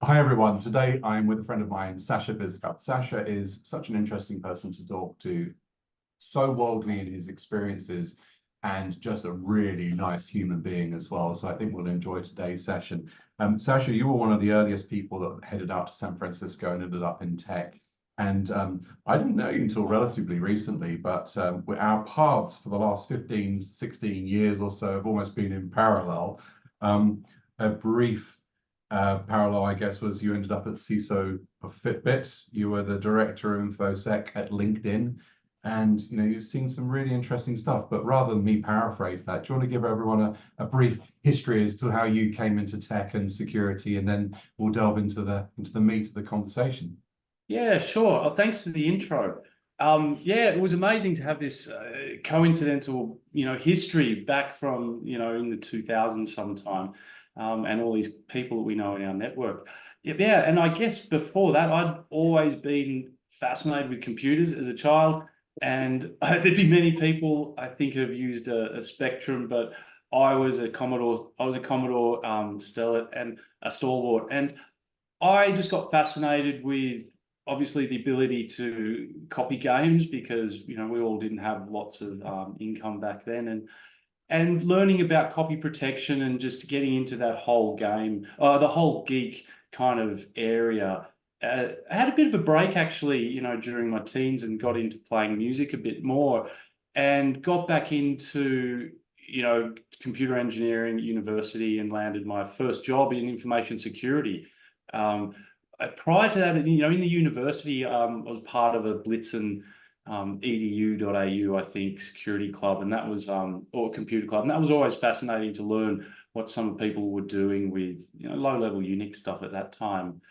Hi everyone. Today I'm with a friend of mine, Sasha Biskup. Sasha is such an interesting person to talk to, so worldly in his experiences, and just a really nice human being as well. So I think we'll enjoy today's session. Sasha, you were one of the earliest people that headed out to San Francisco and ended up in tech. And I didn't know you until relatively recently, but our paths for the last 15, 16 years or so have almost been in parallel. A brief parallel, I guess, was you ended up at CISO of Fitbit. You were the director of InfoSec at LinkedIn, and you've seen some really interesting stuff. But rather than me paraphrase that, do you want to give everyone a brief history as to how you came into tech and security, and then we'll delve into the meat of the conversation? Yeah, sure. Thanks for the intro. Yeah, it was amazing to have this coincidental, history back from, in the 2000s sometime, and all these people that we know in our network. Yeah, and I guess before that, I'd always been fascinated with computers as a child, and there'd be many people I think have used a Spectrum, but I was a Commodore. I was a Commodore Stellar and a Stalwart, and I just got fascinated with obviously the ability to copy games because we all didn't have lots of income back then, and learning about copy protection and just getting into that whole game, the whole geek kind of area. I had a bit of a break actually, during my teens, and got into playing music a bit more, and got back into computer engineering at university and landed my first job in information security. Um, Prior to that, in the university, I was part of a Blitzen edu.au, I think, security club, and that was or computer club, and that was always fascinating to learn what some people were doing with low-level Unix stuff at that time.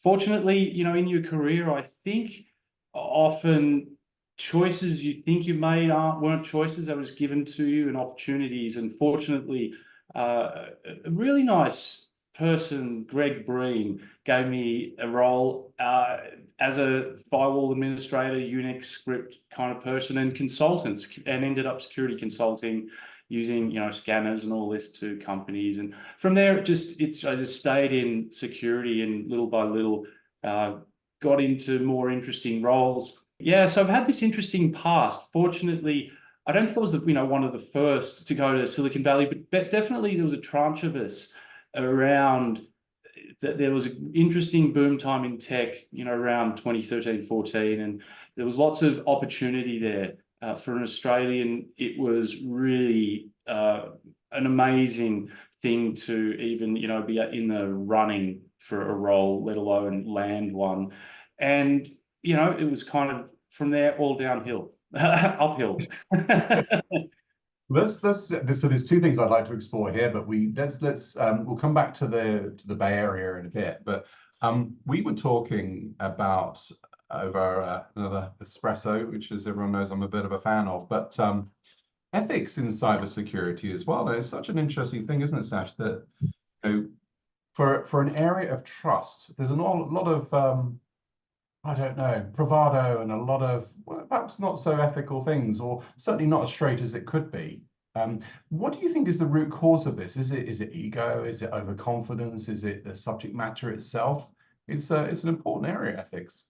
Fortunately, in your career, I think often choices you think you made weren't choices that was given to you, and opportunities. And fortunately, a really nice person, Greg Breen, gave me a role as a firewall administrator, Unix script kind of person, and consultants, and ended up security consulting using scanners and all this to companies. And from there, I just stayed in security, and little by little got into more interesting roles. Yeah, so I've had this interesting past. Fortunately, I don't think I was one of the first to go to Silicon Valley, but definitely there was a tranche of us around that. There was an interesting boom time in tech, around 2013, 14, and there was lots of opportunity there. For an Australian, it was really an amazing thing to even, be in the running for a role, let alone land one. And, it was kind of from there all downhill, uphill. So there's two things I'd like to explore here, but we'll come back to the Bay Area in a bit. But we were talking about over another espresso, which, as everyone knows, I'm a bit of a fan of, but ethics in cybersecurity as well. And it's such an interesting thing, isn't it, Sash, that for an area of trust, there's a lot of I don't know, bravado and a lot of perhaps not so ethical things, or certainly not as straight as it could be. What do you think is the root cause of this? Is it ego? Is it overconfidence? Is it the subject matter itself? It's an important area, ethics.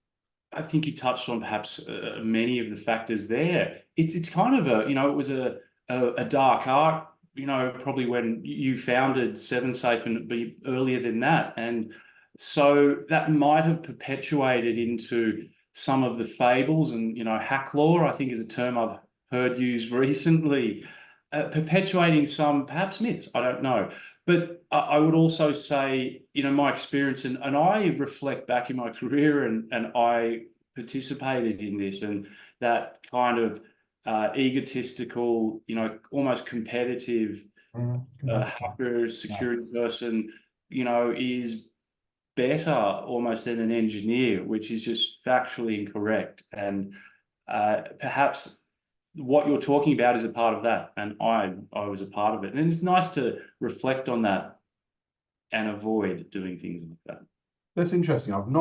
I think you touched on perhaps many of the factors there. It's kind of it was a dark art, probably when you founded Seven Safe, and be earlier than that. And so that might have perpetuated into some of the fables, and, hack law, I think, is a term I've heard used recently, perpetuating some perhaps myths. I don't know. But I would also say, my experience, and I reflect back in my career, and I participated in this, and that kind of egotistical, almost competitive hacker security Yes. person, is better almost than an engineer, which is just factually incorrect. And perhaps what you're talking about is a part of that, and I was a part of it. And it's nice to reflect on that and avoid doing things like that. That's interesting. I haven't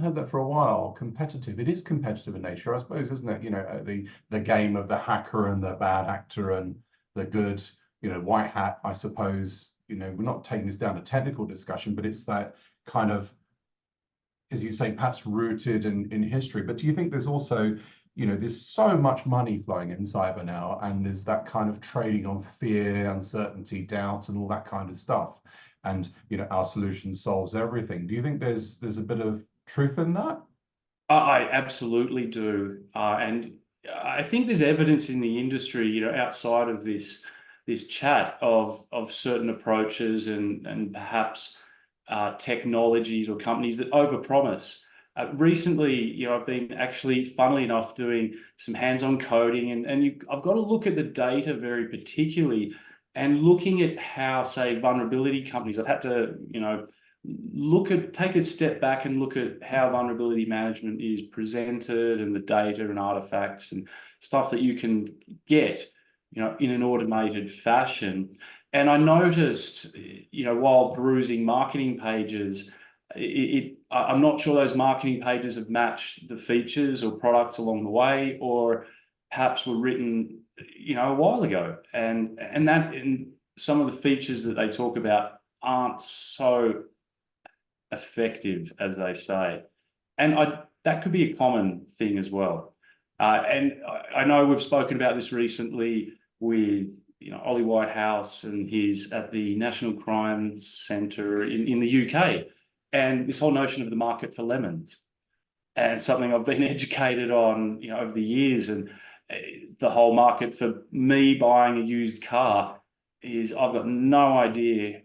heard that for a while. Competitive. It is competitive in nature, I suppose, isn't it? The game of the hacker and the bad actor and the good white hat, I suppose, we're not taking this down a technical discussion, but it's that kind of, as you say, perhaps rooted in history. But do you think there's also, there's so much money flowing in cyber now, and there's that kind of trading on fear, uncertainty, doubt, and all that kind of stuff. And, our solution solves everything. Do you think there's a bit of truth in that? I absolutely do. And I think there's evidence in the industry, outside of this chat of certain approaches and perhaps technologies or companies that overpromise. Recently, I've been actually, funnily enough, doing some hands-on coding, and I've got to look at the data very particularly, and looking at how, say, vulnerability companies. I've had to, take a step back and look at how vulnerability management is presented, and the data and artifacts and stuff that you can get, in an automated fashion. And I noticed, while perusing marketing pages, I'm not sure those marketing pages have matched the features or products along the way, or perhaps were written, a while ago. And some of the features that they talk about aren't so effective as they say. And that could be a common thing as well. And I know we've spoken about this recently with, Ollie Whitehouse, and he's at the National Crime Centre in the UK, and this whole notion of the market for lemons, and something I've been educated on, over the years. And the whole market for me buying a used car is, I've got no idea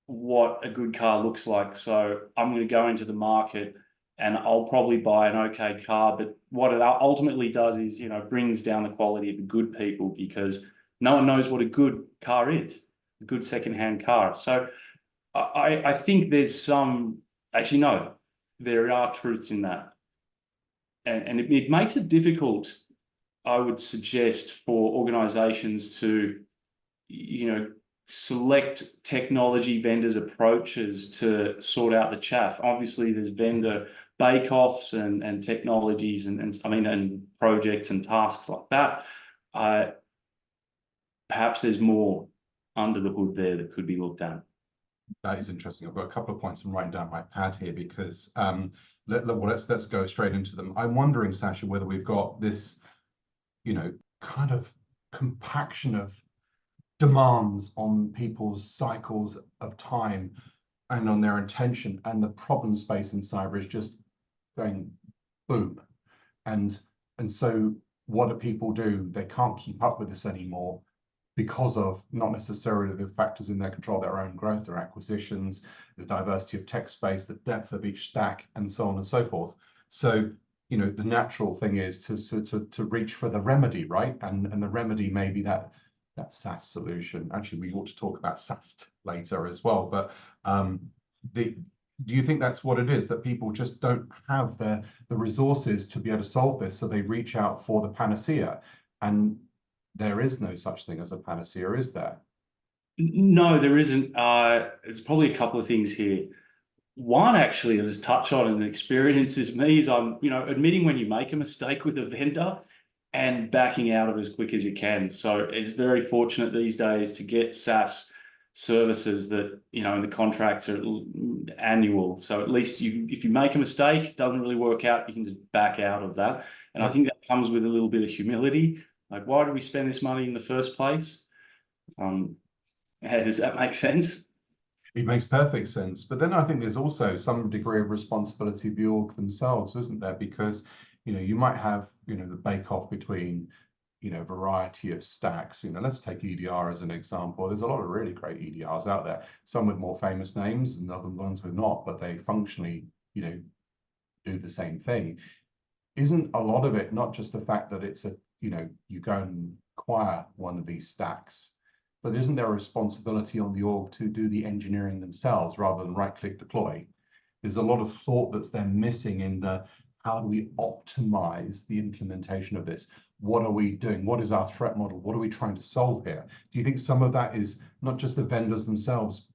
what a good car looks like. So I'm going to go into the market and I'll probably buy an okay car. But what it ultimately does is, brings down the quality of the good people, because no one knows what a good car is, a good secondhand car. So I think there's actually, no, there are truths in that. And it makes it difficult, I would suggest, for organizations to, select technology vendors' approaches to sort out the chaff. Obviously, there's vendor bake-offs and technologies and projects and tasks like that. Perhaps there's more under the hood there that could be looked at. That is interesting. I've got a couple of points I'm writing down my pad here, because let's go straight into them. I'm wondering, Sasha, whether we've got this, kind of compaction of demands on people's cycles of time and on their attention, and the problem space in cyber is just going boom. And so what do people do? They can't keep up with this anymore, because of not necessarily the factors in their control, their own growth, their acquisitions, the diversity of tech space, the depth of each stack, and so on and so forth. So, the natural thing is to reach for the remedy, right? And the remedy may be that SaaS solution. Actually, we ought to talk about SAST later as well. But do you think that's what it is, that people just don't have the resources to be able to solve this, so they reach out for the panacea? And there is no such thing as a panacea, is there? No, there isn't. There's probably a couple of things here. One, actually, I'll just touch on, and experiences me, is I'm, admitting when you make a mistake with a vendor and backing out of as quick as you can. So it's very fortunate these days to get SaaS services that, and the contracts are annual. So at least if you make a mistake, it doesn't really work out, you can just back out of that. And I think that comes with a little bit of humility. Like, why did we spend this money in the first place? Does that make sense? It makes perfect sense. But then I think there's also some degree of responsibility of the org themselves, isn't there? Because, you might have, the bake-off between, a variety of stacks. Let's take EDR as an example. There's a lot of really great EDRs out there, some with more famous names and other ones with not, but they functionally, do the same thing. Isn't a lot of it not just the fact that it's you go and acquire one of these stacks, but isn't there a responsibility on the org to do the engineering themselves rather than right-click deploy? There's a lot of thought that's then missing in the, how do we optimize the implementation of this? What are we doing? What is our threat model? What are we trying to solve here? Do you think some of that is not just the vendors themselves,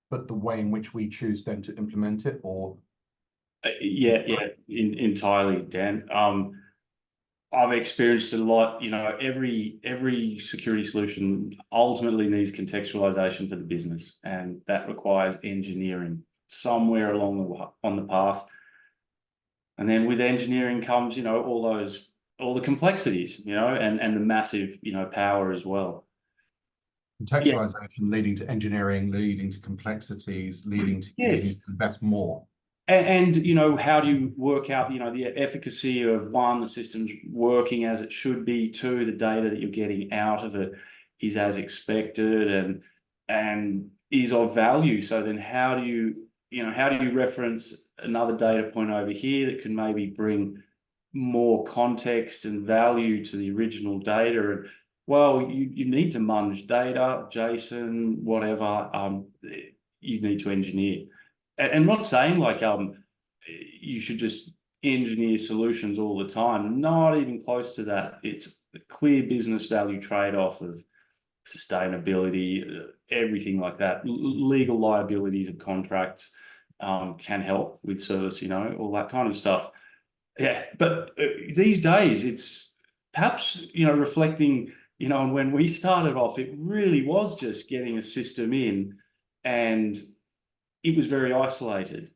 but the way in which we choose then to implement it? Or Yeah, entirely, Dan. I've experienced a lot, every security solution ultimately needs contextualization for the business, and that requires engineering somewhere along on the path. And then with engineering comes, all the complexities, and the massive, power as well. Yeah. Contextualization leading to engineering, leading to complexities, leading to you need Yes. to invest more. And how do you work out, the efficacy of one, the system's working as it should be, two, the data that you're getting out of it is as expected and is of value. So then how do you reference another data point over here that can maybe bring more context and value to the original data? And well, you need to munge data, JSON, whatever, you need to engineer. And I'm not saying like you should just engineer solutions all the time. Not even close to that. It's a clear business value trade-off of sustainability, everything like that. Legal liabilities of contracts can help with service, all that kind of stuff. Yeah, but these days it's perhaps, reflecting, on when we started off, it really was just getting a system in, and it was very isolated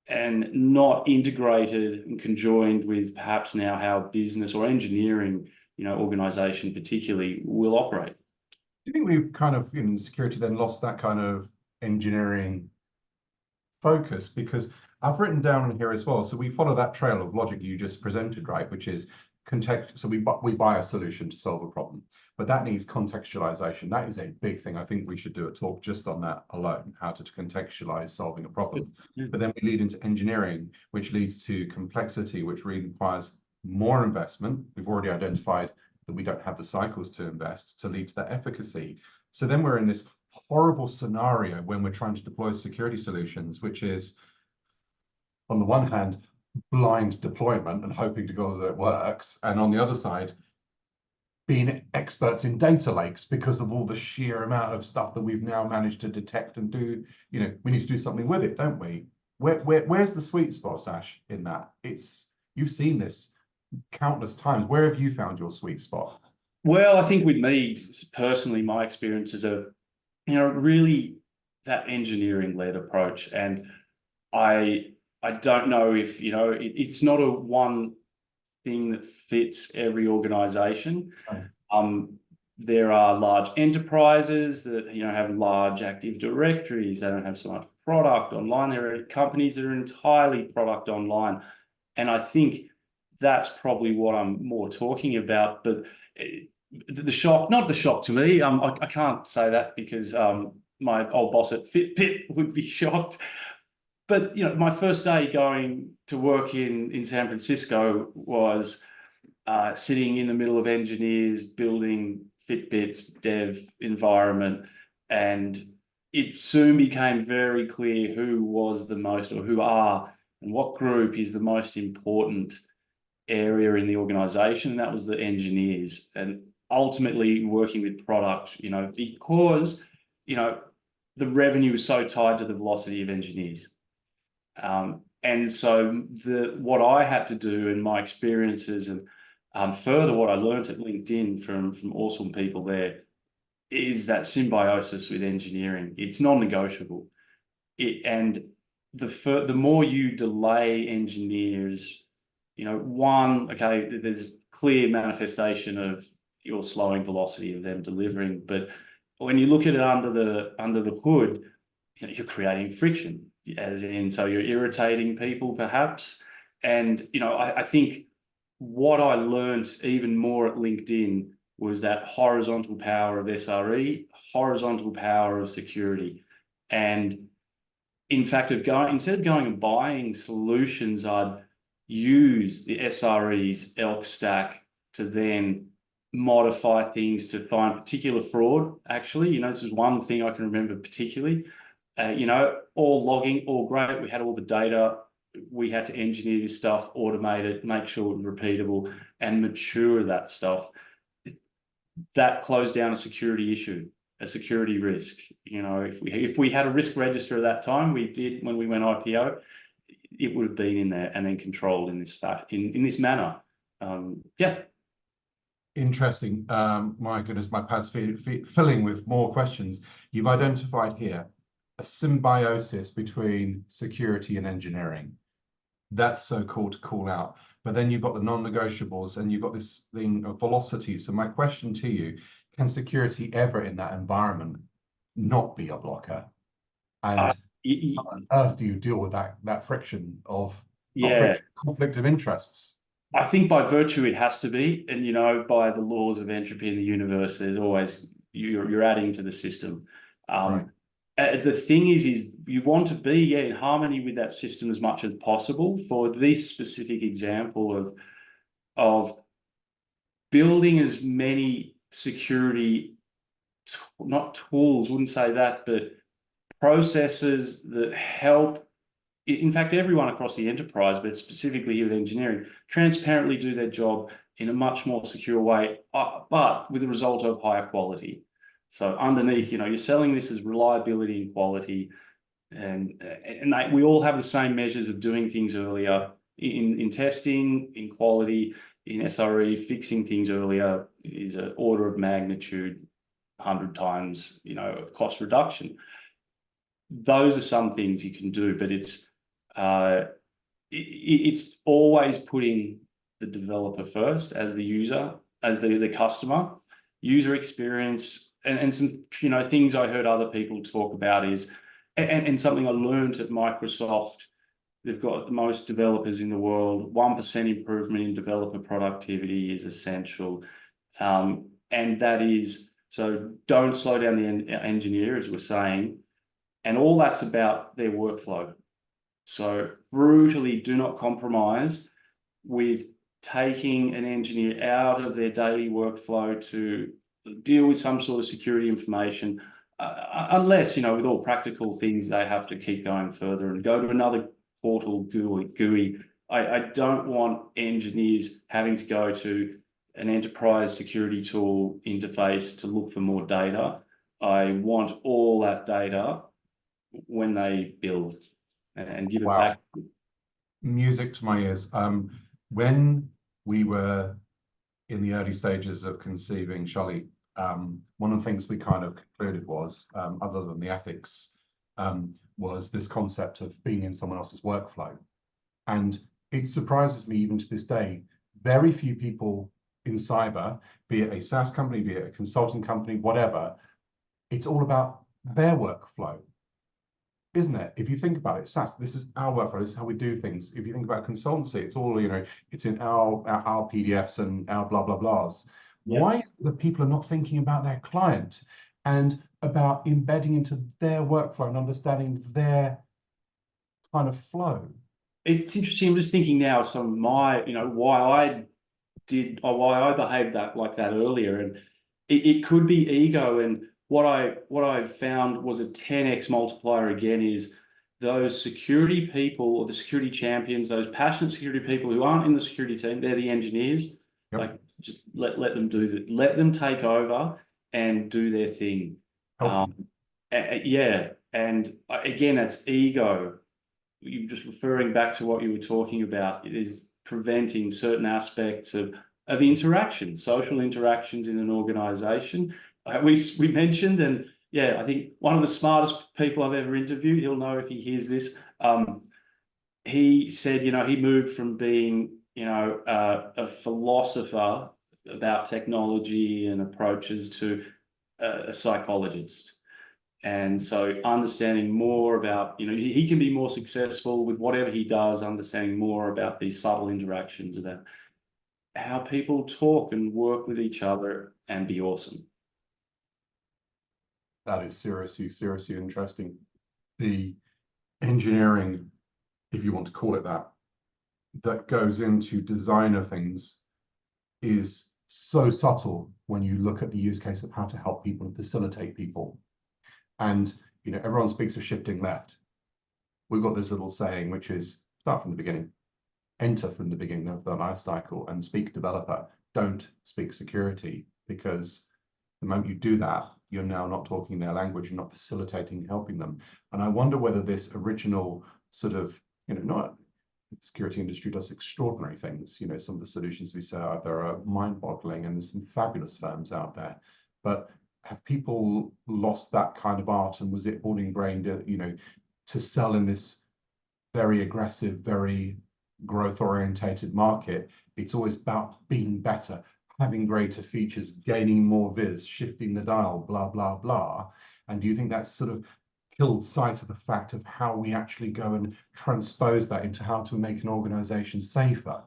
and not integrated and conjoined with perhaps now how business or engineering, organization particularly will operate. Do you think we've kind of in security then lost that kind of engineering focus? Because I've written down on here as well, so we follow that trail of logic you just presented, right? Which is context. So we buy a solution to solve a problem, but that needs contextualization. That is a big thing. I think we should do a talk just on that alone, how to contextualize solving a problem. Yes. But then we lead into engineering, which leads to complexity, which requires more investment. We've already identified that we don't have the cycles to invest to lead to that efficacy. So then we're in this horrible scenario when we're trying to deploy security solutions, which is, on the one hand, blind deployment and hoping to God that it works, and on the other side, being experts in data lakes because of all the sheer amount of stuff that we've now managed to detect and do. We need to do something with it, don't we? Where's the sweet spot, Sash, in that? You've seen this countless times. Where have you found your sweet spot? Well, I think with me personally, my experiences are, really that engineering-led approach, and I don't know if it's not a one thing that fits every organization. Right. There are large enterprises that have large Active Directories. They don't have so much product online. There are companies that are entirely product online, and I think that's probably what I'm more talking about. But the shock, not the shock to me. I can't say that because my old boss at Fitbit would be shocked. But my first day going to work in San Francisco was sitting in the middle of engineers building Fitbit's dev environment, and it soon became very clear who was the most, or who are, and what group is the most important area in the organization, and that was the engineers. And ultimately working with product, because the revenue is so tied to the velocity of engineers. And so what I had to do in my experiences, and further what I learned at LinkedIn from awesome people there, is that symbiosis with engineering. It's non-negotiable. And the more you delay engineers, there's clear manifestation of your slowing velocity of them delivering. But when you look at it under the hood, you're creating friction, as in, so you're irritating people perhaps. And I think what I learned even more at LinkedIn was that horizontal power of SRE, horizontal power of security. And in fact, instead of going and buying solutions, I'd use the SRE's ELK stack to then modify things to find particular fraud. Actually, this is one thing I can remember particularly. All logging, all great. We had all the data. We had to engineer this stuff, automate it, make sure it was repeatable, and mature that stuff. That closed down a security issue, a security risk. If we had a risk register at that time, we did when we went IPO, it would have been in there and then controlled in this manner. Yeah. Interesting. My goodness, my pad's filling with more questions. You've identified here a symbiosis between security and engineering. That's so cool to call out. But then you've got the non-negotiables and you've got this thing of velocity. So my question to you, can security ever in that environment not be a blocker? Uh, And how on earth do you deal with that friction of, not yeah. friction, conflict of interests? I think by virtue it has to be, and by the laws of entropy in the universe, there's always you're adding to the system. Right. The thing is you want to be in harmony with that system as much as possible. For this specific example of building as many security, not tools, wouldn't say that, but processes that help. In fact, everyone across the enterprise, but specifically with engineering, transparently do their job in a much more secure way, but with the result of higher quality. So underneath, you're selling this as reliability and quality, and we all have the same measures of doing things earlier in testing, in quality, in SRE. Fixing things earlier is an order of magnitude 100 times, of cost reduction. Those are some things you can do, but it's always putting the developer first as the user, as the customer. User experience and some things I heard other people talk about is, and something I learned at Microsoft. They've got the most developers in the world. 1% improvement in developer productivity is essential, and that is so. Don't slow down the engineer, as we're saying, and all that's about their workflow. So brutally do not compromise with taking an engineer out of their daily workflow to deal with some sort of security information, unless, with all practical things, they have to keep going further and go to another portal GUI. I don't want engineers having to go to an enterprise security tool interface to look for more data. I want all that data when they build and give it back. Music to my ears. When we were in the early stages of conceiving Chaleit, one of the things we kind of concluded was, other than the ethics, was this concept of being in someone else's workflow. And it surprises me even to this day, very few people in cyber, be it a SaaS company, be it a consulting company, whatever, it's all about their workflow. Isn't it? If you think about it, SaaS, this is our workflow, this is how we do things. If you think about consultancy, it's all, it's in our PDFs and our blah, blah, blahs. Yep. Why is it that people are not thinking about their client and about embedding into their workflow and understanding their kind of flow? It's interesting. I'm just thinking now, why I behaved like that earlier. And it could be ego. And what I found was a 10x multiplier again is those security people or the security champions, those passionate security people who aren't in the security team, they're the engineers. Yep. Like just let them do that. Let them take over and do their thing. Yeah. And again, that's ego. You're just referring back to what you were talking about. It is preventing certain aspects of interaction, social interactions in an organization. We mentioned, and yeah, I think one of the smartest people I've ever interviewed, he'll know if he hears this. He said, he moved from being, a philosopher about technology and approaches to a psychologist. And so understanding more about, he can be more successful with whatever he does, understanding more about these subtle interactions, about how people talk and work with each other and be awesome. That is seriously, seriously interesting. The engineering, if you want to call it that, that goes into design of things is so subtle when you look at the use case of how to help people and facilitate people. And, everyone speaks of shifting left. We've got this little saying, which is start from the beginning, enter from the beginning of the life cycle and speak developer, don't speak security, because the moment you do that, you're now not talking their language, you're not facilitating, helping them. And I wonder whether this original sort of, not the security industry does extraordinary things. You know, some of the solutions we set out there are mind-boggling, and there's some fabulous firms out there. But have people lost that kind of art, and was it all ingrained, you know, to sell in this very aggressive, very growth-orientated market? It's always about being better, having greater features, gaining more viz, shifting the dial, blah, blah, blah. And do you think that's sort of killed sight of the fact of how we actually go and transpose that into how to make an organization safer?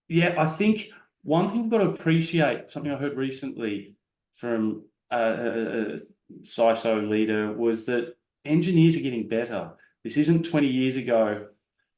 Yeah, I think one thing we've got to appreciate, something I heard recently from a CISO leader, was that engineers are getting better. This isn't 20 years ago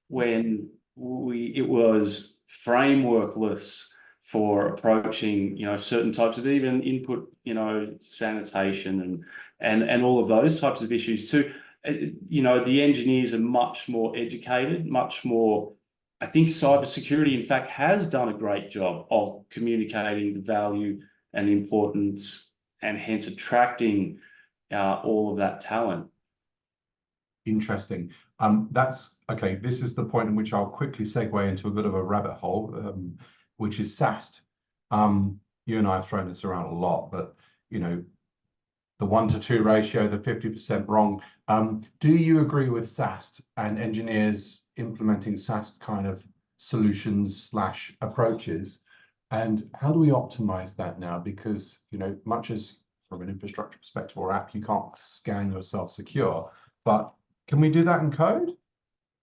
when it was frameworkless for approaching, you know, certain types of even input, you know, sanitation and all of those types of issues too. You know, the engineers are much more educated, much more. I think cybersecurity, in fact, has done a great job of communicating the value and the importance, and hence attracting all of that talent. Interesting. That's okay. This is the point in which I'll quickly segue into a bit of a rabbit hole, which is SAST. You and I have thrown this around a lot, but you know, the 1-to-2 ratio, the 50% wrong. Do you agree with SAST and engineers implementing SAST kind of solutions / approaches? And how do we optimize that now? Because, you know, much as from an infrastructure perspective or app, you can't scan yourself secure, but can we do that in code?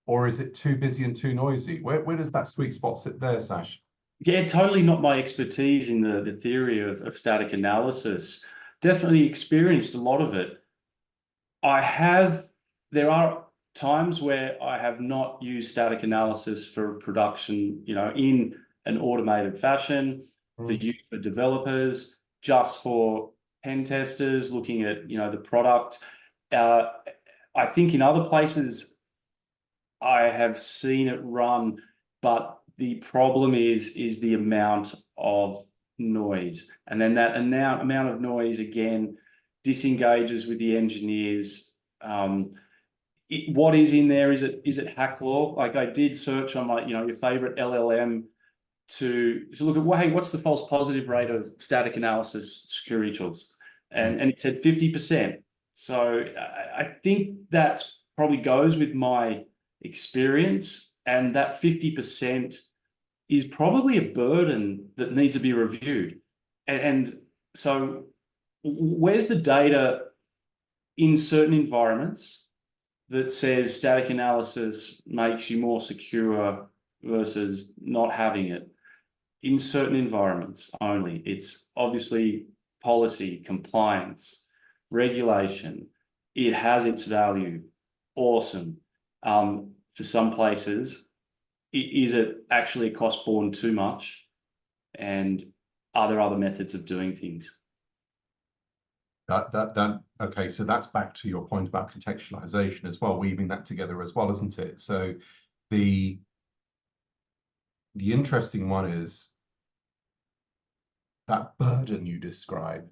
Or is it too busy and too noisy? Where does that sweet spot sit there, Sash? Yeah, totally not my expertise in the theory of static analysis. Definitely experienced a lot of it. There are times where I have not used static analysis for production, you know, in an automated fashion, for use for developers, just for pen testers looking at, you know, the product. I think in other places I have seen it run, but the problem is the amount of noise, and then that amount of noise again disengages with the engineers. What is in there? Is it hack law? Like, I did search on, like, you know, your favorite LLM to look at, well, hey, what's the false positive rate of static analysis security tools, and it said 50%. So I think that's probably goes with my experience, and that 50% is probably a burden that needs to be reviewed. And so where's the data in certain environments that says static analysis makes you more secure versus not having it? In certain environments only. It's obviously policy, compliance, regulation. It has its value. Awesome. For some places, is it actually cost borne too much? And are there other methods of doing things? Okay, so that's back to your point about contextualization as well, weaving that together as well, isn't it? So the interesting one is that burden you describe.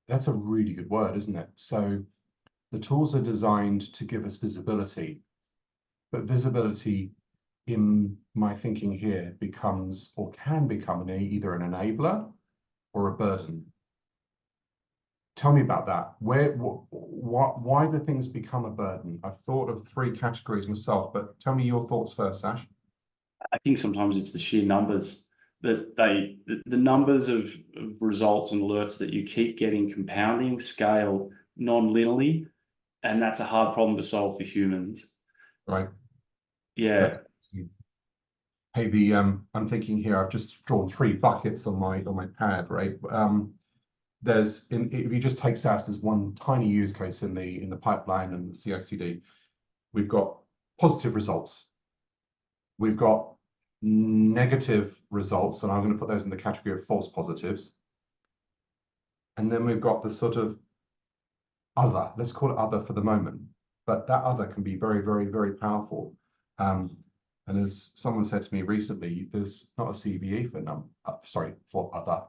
That's a really good word, isn't it? So the tools are designed to give us visibility, but visibility, in my thinking here, becomes or can become either an enabler or a burden. Tell me about that. Why do things become a burden? I've thought of 3 categories myself, but tell me your thoughts first, Sash. I think sometimes it's the sheer numbers that the numbers of results and alerts that you keep getting compounding scale non-linearly, and that's a hard problem to solve for humans. Right. Yeah. Hey, I'm thinking here, I've just drawn 3 buckets on my pad, right? If you just take SAST as one tiny use case in the pipeline and the CI/CD, we've got positive results. We've got negative results, and I'm going to put those in the category of false positives. And then we've got the sort of other, let's call it other for the moment, but that other can be very, very, very powerful. And as someone said to me recently, there's not a CVE for other.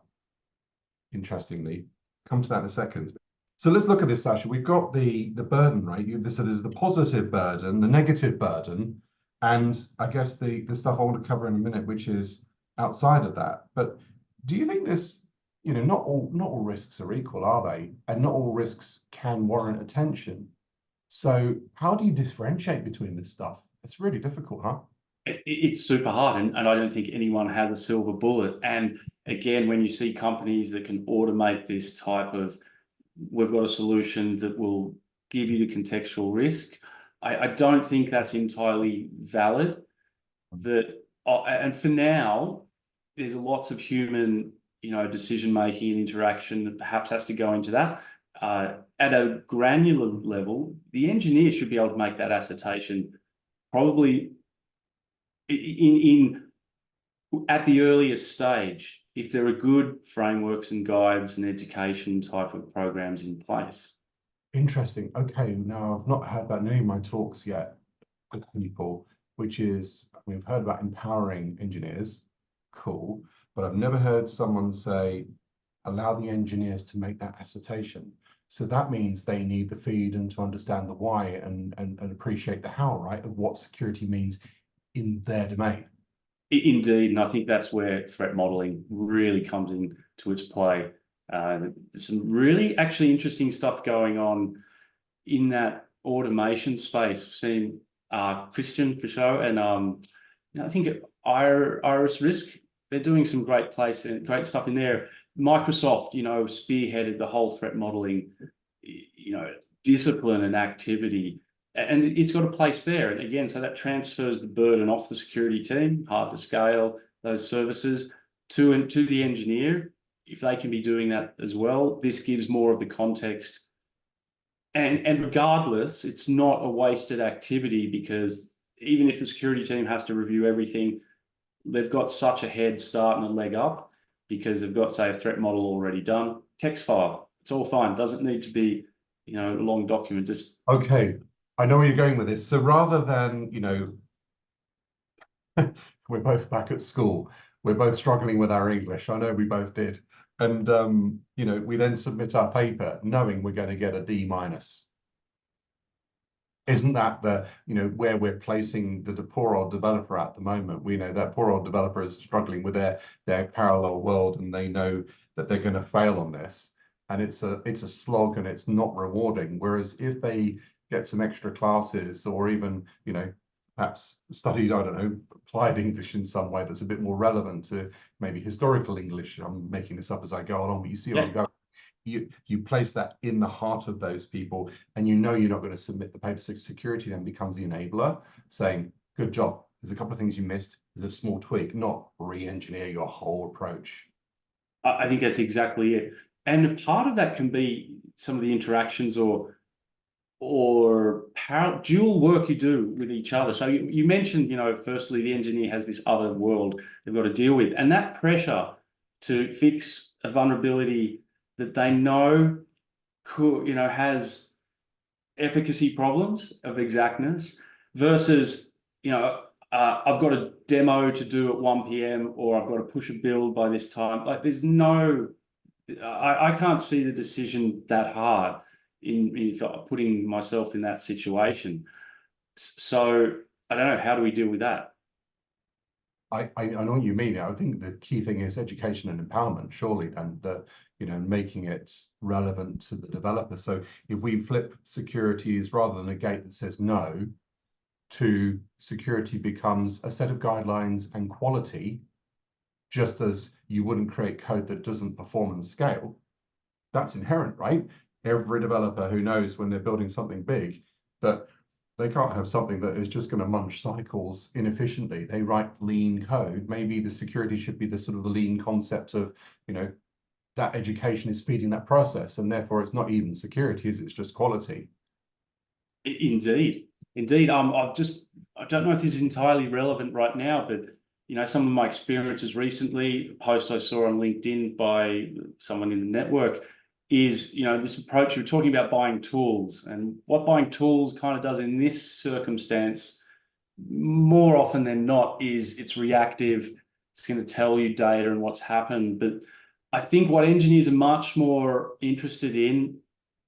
Interestingly, come to that in a second. So let's look at this, Sasha. We've got the burden, right? So there's the positive burden, the negative burden, And I guess the stuff I want to cover in a minute, which is outside of that. But do you think this, not all risks are equal, are they? And not all risks can warrant attention. So how do you differentiate between this stuff? It's really difficult, huh? It's super hard, and I don't think anyone has a silver bullet. And again, when you see companies that can automate this type of, we've got a solution that will give you the contextual risk, I don't think that's entirely valid. And for now, there's lots of human, decision making and interaction that perhaps has to go into that. At a granular level, the engineer should be able to make that assertion probably in at the earliest stage, if there are good frameworks and guides and education type of programs in place. Interesting. Okay, now I've not had that in any of my talks yet with people, which is, we've heard about empowering engineers, cool, but I've never heard someone say, allow the engineers to make that assertion. So that means they need the feed and to understand the why and appreciate the how, right, of what security means in their domain. Indeed, and I think that's where threat modeling really comes into its play. There's some really actually interesting stuff going on in that automation space. I've seen Christian for show, and I think Iris Risk, they're doing some great stuff in there. Microsoft, spearheaded the whole threat modeling, discipline and activity. And it's got a place there. And again, so that transfers the burden off the security team, hard to scale those services, to the engineer. If they can be doing that as well, this gives more of the context. And regardless, it's not a wasted activity, because even if the security team has to review everything, they've got such a head start and a leg up because they've got, say, a threat model already done. Text file, it's all fine. Doesn't need to be, a long document. Just okay. I know where you're going with this. So rather than, we're both back at school, we're both struggling with our English. I know we both did. And, we then submit our paper knowing we're going to get a D minus. Isn't that where we're placing the poor old developer at the moment? We know that poor old developer is struggling with their parallel world, and they know that they're going to fail on this. And it's a slog, and it's not rewarding. Whereas if they get some extra classes, or even, perhaps studied, I don't know, applied English in some way that's a bit more relevant to maybe historical English. I'm making this up as I go along, but you see where I'm going. You place that in the heart of those people, and you're not going to submit the paper. Security then becomes the enabler, saying, good job. There's a couple of things you missed. There's a small tweak, not re-engineer your whole approach. I think that's exactly it. And part of that can be some of the interactions or dual work you do with each other. So you mentioned, firstly, the engineer has this other world they've got to deal with, and that pressure to fix a vulnerability that they know could, has efficacy problems of exactness versus, I've got a demo to do at 1 p.m. or I've got to push a build by this time. Like, there's I can't see the decision that hard in putting myself in that situation. So I don't know, how do we deal with that? I know what you mean. I think the key thing is education and empowerment, surely, and making it relevant to the developer. So if we flip securities, rather than a gate that says no, to security becomes a set of guidelines and quality, just as you wouldn't create code that doesn't perform and scale. That's inherent, right? Every developer who knows when they're building something big that they can't have something that is just going to munch cycles inefficiently. They write lean code. Maybe the security should be the sort of the lean concept of, that education is feeding that process, and therefore it's not even security, it's just quality. Indeed. I don't know if this is entirely relevant right now, but some of my experiences recently, a post I saw on LinkedIn by someone in the network, is, this approach, we're talking about buying tools, and what buying tools kind of does in this circumstance, more often than not, is it's reactive. It's going to tell you data and what's happened. But I think what engineers are much more interested in,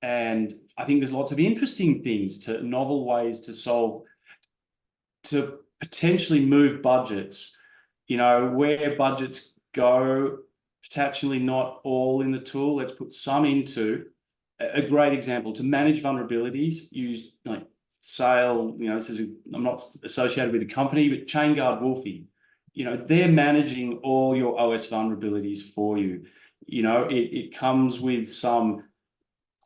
and I think there's lots of interesting things, novel ways to solve, to potentially move budgets, where budgets go, potentially not all in the tool. Let's put some into. A great example to manage vulnerabilities, use like Sail, I'm not associated with the company, but ChainGuard Wolfie, they're managing all your OS vulnerabilities for you. It comes with some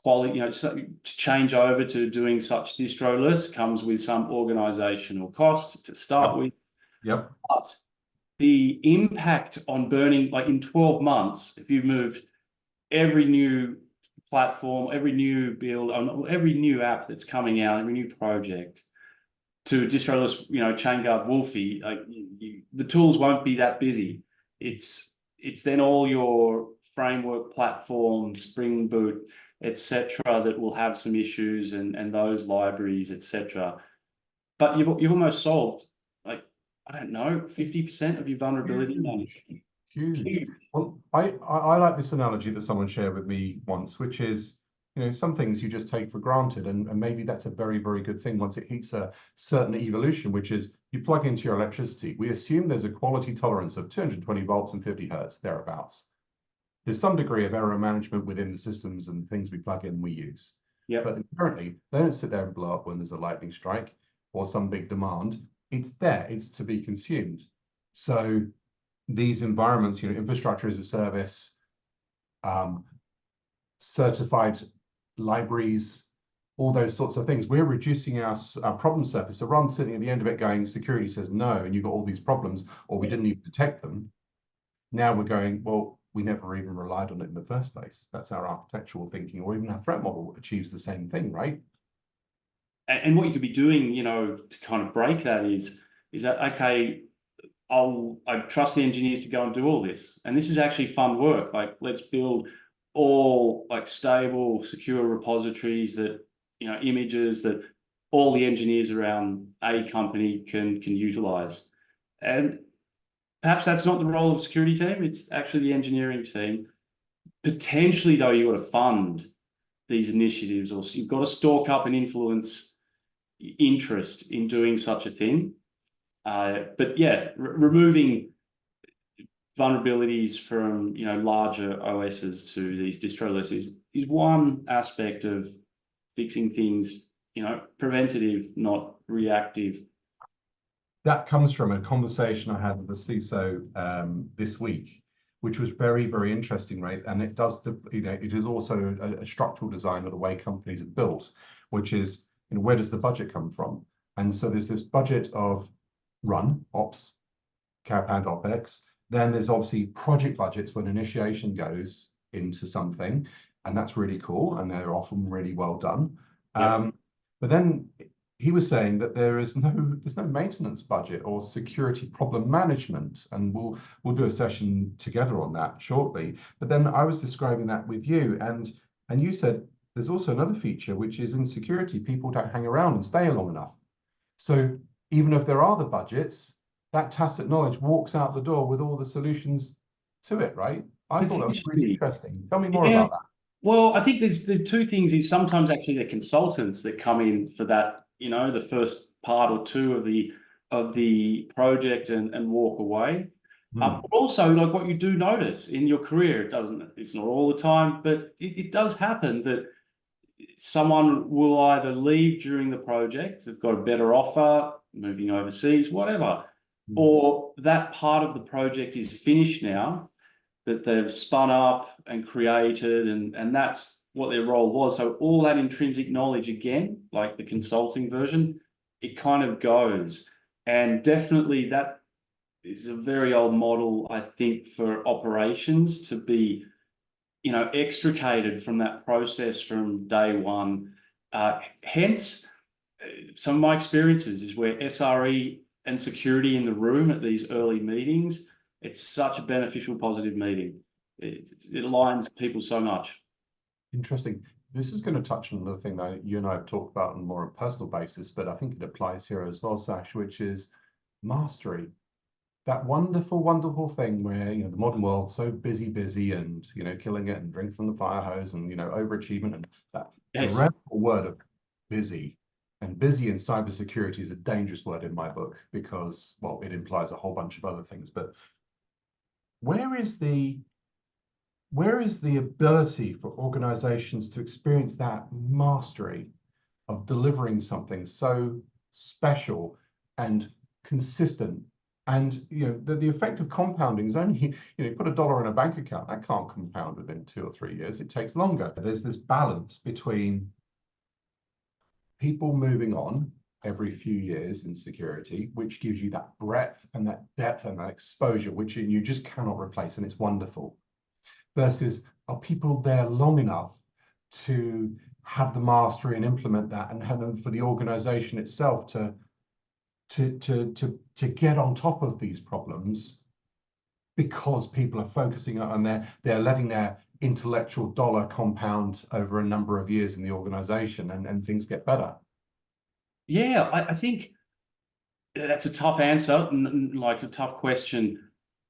quality, to change over to doing such distroless comes with some organizational cost to start with. Yep. But the impact on burning, like in 12 months, if you've moved every new platform, every new build, every new app that's coming out, every new project to distroless, ChainGuard Wolfie, the tools won't be that busy. It's then all your framework platforms, Spring Boot, etc., that will have some issues, and those libraries, etc. But you've almost solved, like, I don't know, 50% of your vulnerability management. Huge. Well, I like this analogy that someone shared with me once, which is, some things you just take for granted, and maybe that's a very, very good thing once it hits a certain evolution, which is you plug into your electricity. We assume there's a quality tolerance of 220 volts and 50 hertz, thereabouts. There's some degree of error management within the systems and the things we plug in we use. Yeah. But apparently, they don't sit there and blow up when there's a lightning strike or some big demand. It's there, it's to be consumed. So these environments, infrastructure as a service, certified libraries, all those sorts of things, we're reducing our problem surface. So rather than sitting at the end of it going, security says no, and you've got all these problems, or we didn't even detect them. Now we're going, well, we never even relied on it in the first place. That's our architectural thinking, or even our threat model achieves the same thing, right? And what you could be doing, to kind of break that is that, okay, I trust the engineers to go and do all this. And this is actually fun work. Like, let's build all like stable, secure repositories that, images that all the engineers around a company can utilize. And perhaps that's not the role of the security team. It's actually the engineering team. Potentially, though, you've got to fund these initiatives, or you've got to stalk up and influence interest in doing such a thing. But yeah, removing vulnerabilities from larger OSs to these distroless is one aspect of fixing things, preventative, not reactive. That comes from a conversation I had with the CISO this week, which was very, very interesting, right? And it does, it is also a structural design of the way companies are built, which is, where does the budget come from? And so there's this budget of run, ops, cap and OPEX. Then there's obviously project budgets when initiation goes into something, and that's really cool, and they're often really well done. Yeah. But then he was saying that there's no maintenance budget or security problem management, and we'll do a session together on that shortly. But then I was describing that with you, and you said there's also another feature, which is in security, people don't hang around and stay long enough. So even if there are the budgets, that tacit knowledge walks out the door with all the solutions to it, right? I thought that was really interesting. Tell me more about that. Well, I think there's two things. Is sometimes actually the consultants that come in for that, the first part or two of the project and walk away. But also, like, what you do notice in your career, it's not all the time, but it does happen that someone will either leave during the project, they've got a better offer, moving overseas, whatever, or that part of the project is finished now, that they've spun up and created, and that's what their role was. So all that intrinsic knowledge, again, like the consulting version, it kind of goes. And definitely that is a very old model, I think, for operations to be, extricated from that process from day one. Hence, some of my experiences is where SRE and security in the room at these early meetings, it's such a beneficial, positive meeting. It aligns people so much. Interesting. This is going to touch on another thing that you and I have talked about on a more personal basis, but I think it applies here as well, Sash, which is mastery. That wonderful, wonderful thing where, the modern world's so busy and, killing it and drink from the fire hose and, overachievement and that dreadful word of busy. And busy in cybersecurity is a dangerous word in my book because, well, it implies a whole bunch of other things. But where is the ability for organizations to experience that mastery of delivering something so special and consistent? And the effect of compounding is only, you put $1 in a bank account, that can't compound within 2 or 3 years. It takes longer. There's this balance between people moving on every few years in security, which gives you that breadth and that depth and that exposure, which you just cannot replace, and it's wonderful. Versus, are people there long enough to have the mastery and implement that, and have them for the organization itself to get on top of these problems, because people are focusing on they're letting their intellectual dollar compound over a number of years in the organization, and things get better. Yeah, I think that's a tough answer, like a tough question.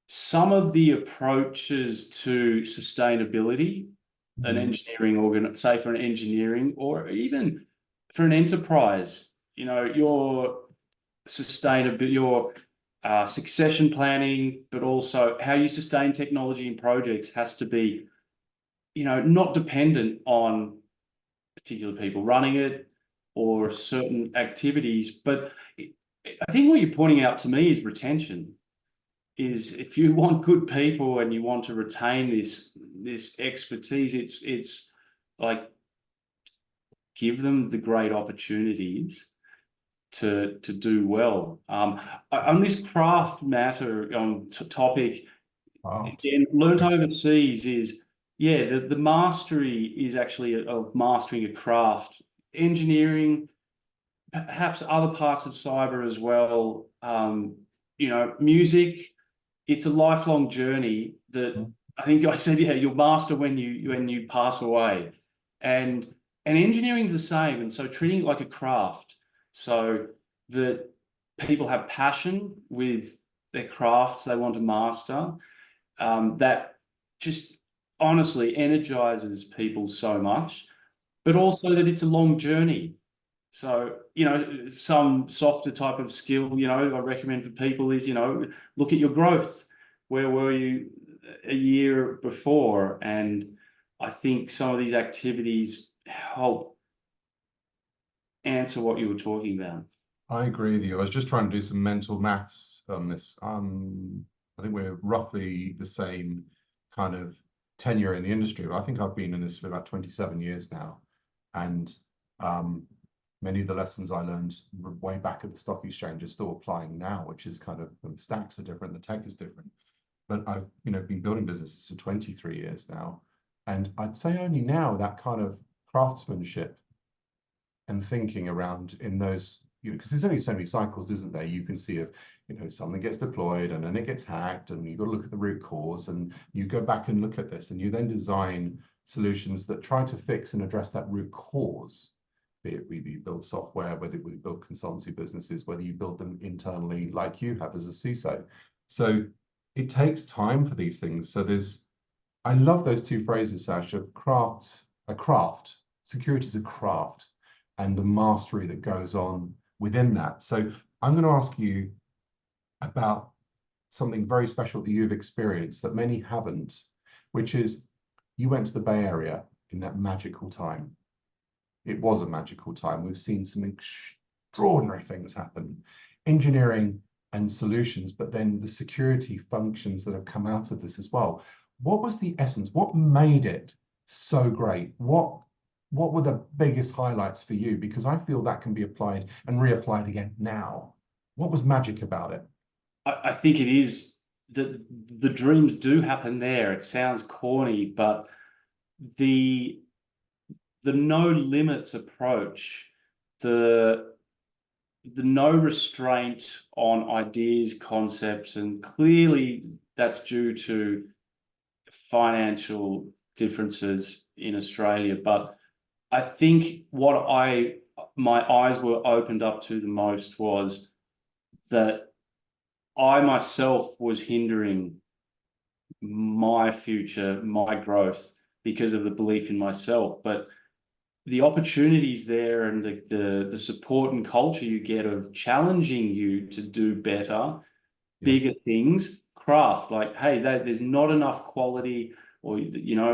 Some of the approaches to sustainability, an engineering say for an engineering, or even for an enterprise, your sustainability, your succession planning, but also how you sustain technology in projects has to be, not dependent on particular people running it or certain activities. But I think what you're pointing out to me is retention. Is if you want good people and you want to retain this expertise, it's like, give them the great opportunities to do well. On this craft matter topic, again, learnt overseas is, yeah, the mastery is actually of mastering a craft. Engineering, perhaps other parts of cyber as well. Music, it's a lifelong journey that I think I said, yeah, you'll master when you pass away. And engineering is the same. And so treating it like a craft, so that people have passion with their crafts they want to master, that just honestly energizes people so much, but also that it's a long journey. So, some softer type of skill, I recommend for people is, look at your growth. Where were you a year before? And I think some of these activities help answer what you were talking about. I agree with you. I was just trying to do some mental maths on this. I think we're roughly the same kind of tenure in the industry. I think I've been in this for about 27 years now. And many of the lessons I learned way back at the stock exchange are still applying now, which is kind of, the stacks are different, the tech is different. But I've been building businesses for 23 years now. And I'd say only now that kind of craftsmanship and thinking around in those, because there's only so many cycles, isn't there? You can see if, something gets deployed and then it gets hacked, and you've got to look at the root cause, and you go back and look at this, and you then design solutions that try to fix and address that root cause. Be it whether you build software, whether we build consultancy businesses, whether you build them internally like you have as a CISO. So it takes time for these things. So I love those two phrases, Sasha: a craft, security is a craft, and the mastery that goes on within that. So I'm going to ask you about something very special that you've experienced that many haven't, which is you went to the Bay Area in that magical time. It was a magical time. We've seen some extraordinary things happen, engineering and solutions, but then the security functions that have come out of this as well. What was the essence? What made it so great? What were the biggest highlights for you? Because I feel that can be applied and reapplied again now. What was magic about it? I think it is that the dreams do happen there. It sounds corny, but the no limits approach, the no restraint on ideas, concepts, and clearly that's due to financial differences in Australia. But I think what my eyes were opened up to the most was that I myself was hindering my future, my growth, because of the belief in myself. But the opportunities there and the support and culture you get of challenging you to do better, bigger things, craft, like, hey, there's not enough quality, or,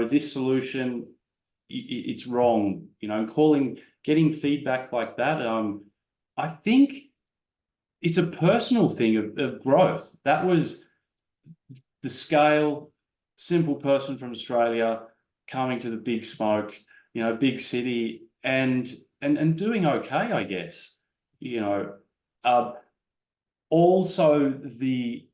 this solution, it's wrong, and getting feedback like that. I think it's a personal thing of growth. That was the scale, simple person from Australia coming to the big smoke, big city, and doing okay, I guess. Also the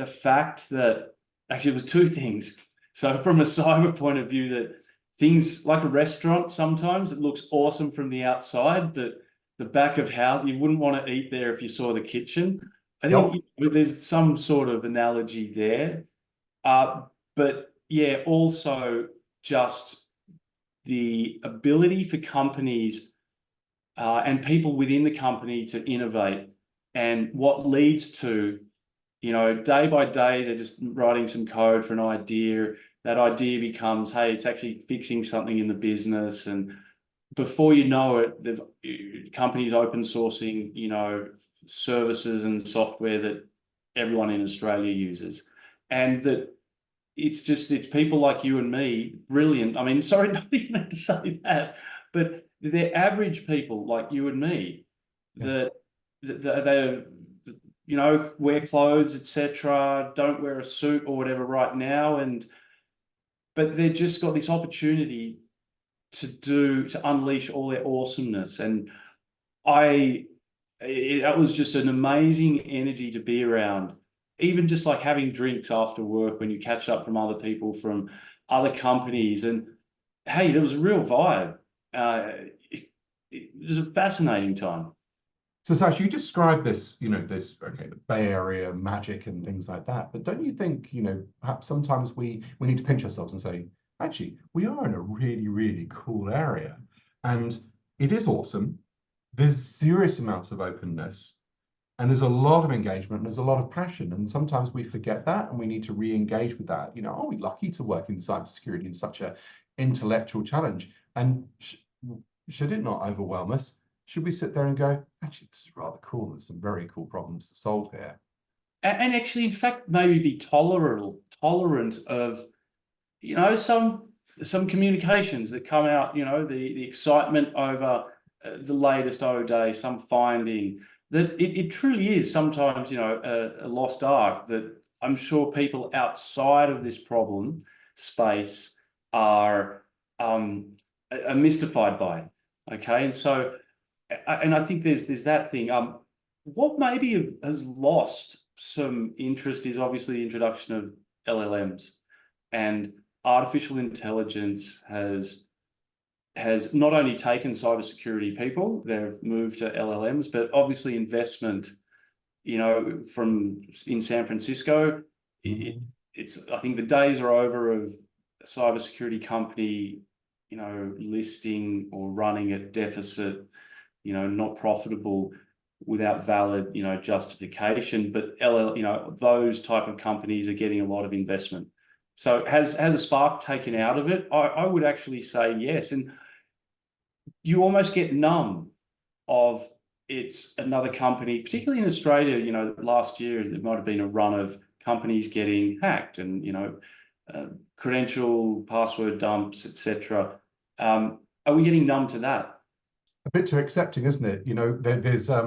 fact that actually it was two things. So from a cyber point of view, that things like a restaurant, sometimes it looks awesome from the outside, but the back of house, you wouldn't want to eat there if you saw the kitchen. I think there's some sort of analogy there. But yeah, also just the ability for companies and people within the company to innovate, and what leads to, day by day, they're just writing some code for an idea. That idea becomes, hey, it's actually fixing something in the business. And before you know it, the companies open sourcing, services and software that everyone in Australia uses. And that it's people like you and me, brilliant. I mean, sorry, not even to say that, but they're average people like you and me that they wear clothes, etc., don't wear a suit or whatever right now, but they've just got this opportunity to unleash all their awesomeness. And that was just an amazing energy to be around. Even just like having drinks after work when you catch up from other people from other companies, and hey, there was a real vibe. It was a fascinating time. So Sasha, you described this, the Bay Area magic and things like that. But don't you think, perhaps sometimes we need to pinch ourselves and say, actually, we are in a really, really cool area. And it is awesome. There's serious amounts of openness, and there's a lot of engagement, and there's a lot of passion. And sometimes we forget that, and we need to re-engage with that. Are we lucky to work in cybersecurity in such an intellectual challenge? And should it not overwhelm us? Should we sit there and go, actually, this is rather cool. There's some very cool problems to solve here. And actually, in fact, maybe be tolerant of, some communications that come out, the excitement over the latest O-Day, some finding, that it truly is sometimes, a lost art that I'm sure people outside of this problem space are mystified by. Okay. And so, and I think there's that thing. What maybe has lost some interest is obviously the introduction of LLMs, and artificial intelligence has not only taken cybersecurity people, they've moved to LLMs, but obviously investment, from in San Francisco, it's, I think the days are over of a cybersecurity company, listing or running at deficit, not profitable without valid, justification. But those type of companies are getting a lot of investment. So has a spark taken out of it? I would actually say yes. And you almost get numb of it's another company, particularly in Australia. Last year there might have been a run of companies getting hacked and, credential, password dumps, etc. Are we getting numb to that? A bit too accepting, isn't it? There's I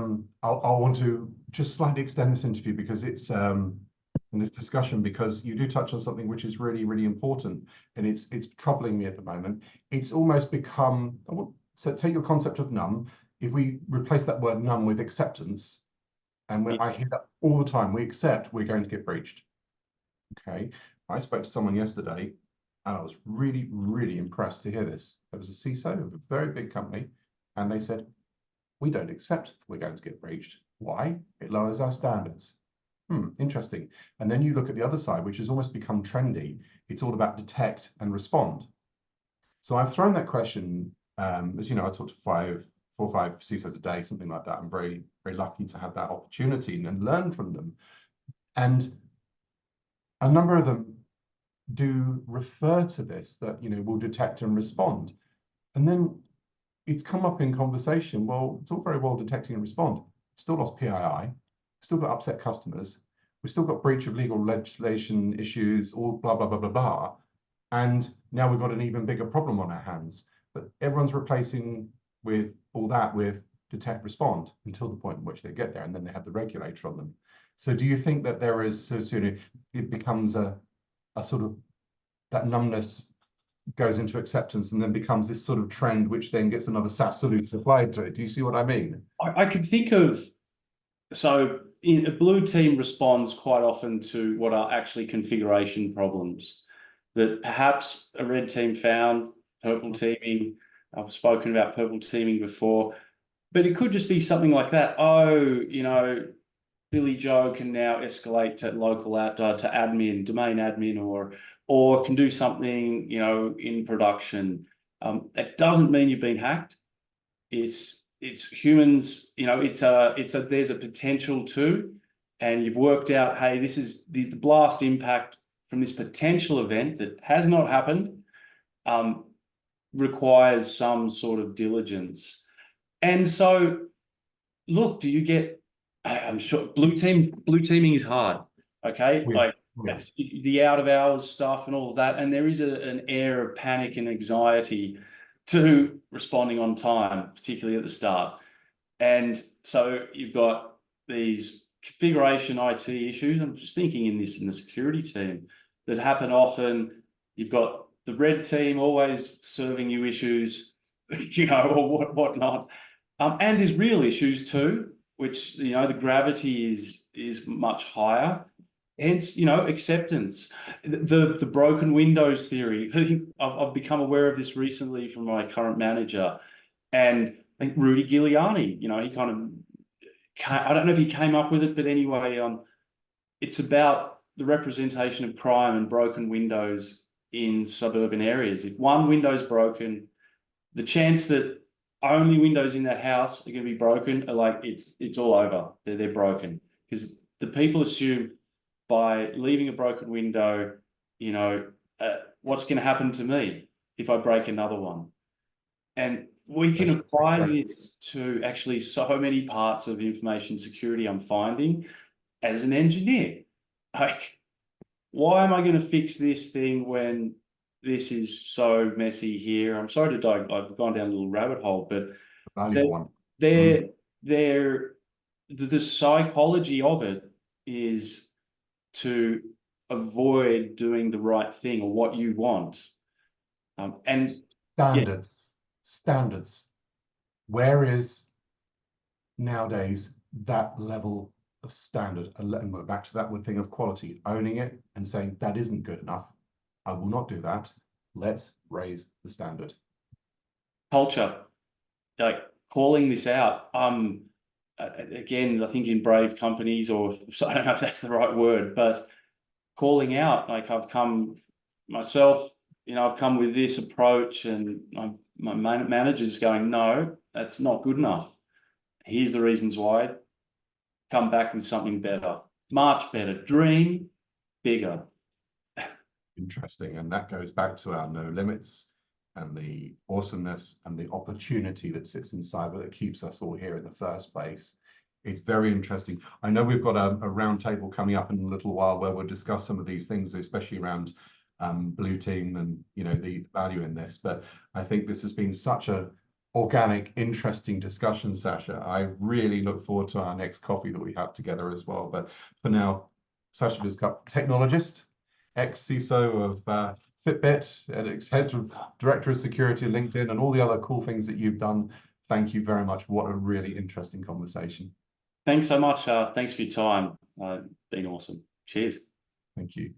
want to just slightly extend this interview because it's in this discussion, because you do touch on something which is really, really important, and it's troubling me at the moment. It's almost become, so take your concept of numb. If we replace that word numb with acceptance, and I hear that all the time, we accept we're going to get breached. Okay, I spoke to someone yesterday, and I was really, really impressed to hear this. There was a CISO of a very big company, and they said, we don't accept we're going to get breached. Why? It lowers our standards. Interesting. And then you look at the other side, which has almost become trendy. It's all about detect and respond. So I've thrown that question, as you know, I talk to 4 or 5 CISOs a day, something like that. I'm very, very lucky to have that opportunity and learn from them. And a number of them do refer to this, that, we'll detect and respond. And then it's come up in conversation. Well, it's all very well detecting and respond. Still lost PII, still got upset customers. We've still got breach of legal legislation issues, all blah, blah, blah, blah, blah. And now we've got an even bigger problem on our hands. But everyone's replacing with all that with detect, respond until the point in which they get there, and then they have the regulator on them. So do you think that there is, so soon it becomes a sort of, that numbness goes into acceptance and then becomes this sort of trend, which then gets another SaaS solution applied to it? Do you see what I mean? I could think of, so a blue team responds quite often to what are actually configuration problems that perhaps a red team found, purple teaming. I've spoken about purple teaming before, but it could just be something like that. Oh, you know, Billy Joe can now escalate to local to admin, domain admin, or can do something, you know, in production. That doesn't mean you've been hacked. It's humans, you know, there's a potential to, and you've worked out, hey, this is the blast impact from this potential event that has not happened, requires some sort of diligence. And so, look, do you get, I'm sure blue teaming is hard, okay? Yeah. Like Yeah. the out of hours stuff and all of that. And there is an air of panic and anxiety to responding on time, particularly at the start. And so you've got these configuration IT issues. I'm just thinking in the security team that happen often. You've got the red team always serving you issues, you know, or whatnot. And there's real issues too, which, you know, the gravity is much higher. Hence, you know, acceptance. The broken windows theory. I've become aware of this recently from my current manager, and I think Rudy Giuliani. You know, he kind of, I don't know if he came up with it, but anyway, it's about the representation of crime and broken windows in suburban areas. If one window's broken, the chance that only windows in that house are going to be broken are like it's all over. They're broken because the people assume by leaving a broken window, you know, what's going to happen to me if I break another one? And we can apply this to actually so many parts of information security. I'm finding as an engineer, like, why am I going to fix this thing when this is so messy here? I'm sorry to dive, I've gone down a little rabbit hole, but the psychology of it is to avoid doing the right thing or what you want. And standards. Where is nowadays that level of standard? And we're back to that one thing of quality, owning it and saying that isn't good enough. I will not do that. Let's raise the standard. Culture, like calling this out. Again, I think in brave companies, or I don't know if that's the right word, but calling out, like I've come myself, you know, I've come with this approach, and my manager's going, no, that's not good enough. Here's the reasons why. Come back with something better, much better. Dream bigger. Interesting. And that goes back to our no limits and the awesomeness and the opportunity that sits in cyber that keeps us all here in the first place. It's very interesting. I know we've got a round table coming up in a little while where we'll discuss some of these things, especially around blue team and, you know, the value in this. But I think this has been such a organic, interesting discussion, Sasha. I really look forward to our next coffee that we have together as well. But for now, Sasha Biskup, technologist, ex-CISO of Fitbit, and ex-head director of security at LinkedIn, and all the other cool things that you've done. Thank you very much. What a really interesting conversation. Thanks so much. Thanks for your time. Been awesome. Cheers. Thank you.